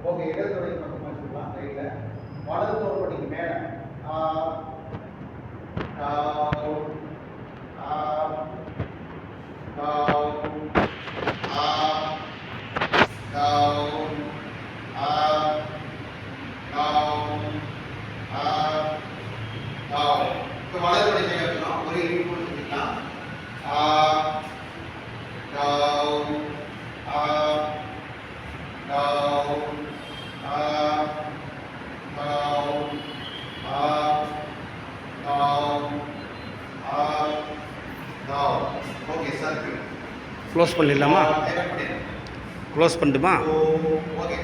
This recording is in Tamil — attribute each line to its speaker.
Speaker 1: ஓகே, இடதுடைய பக்கமாக வச்சுக்கலாம். ரைட்டில் வலது தோள்பட்டிக்கு மேலே வலதுபடி செய்யலாம். ஒரு இனிப்பு செஞ்சுக்கலாம். ஓகே சார்,
Speaker 2: க்ளோஸ் பண்ணிடலாமா? க்ளோஸ் பண்ணட்டுமா?
Speaker 1: ஓகே.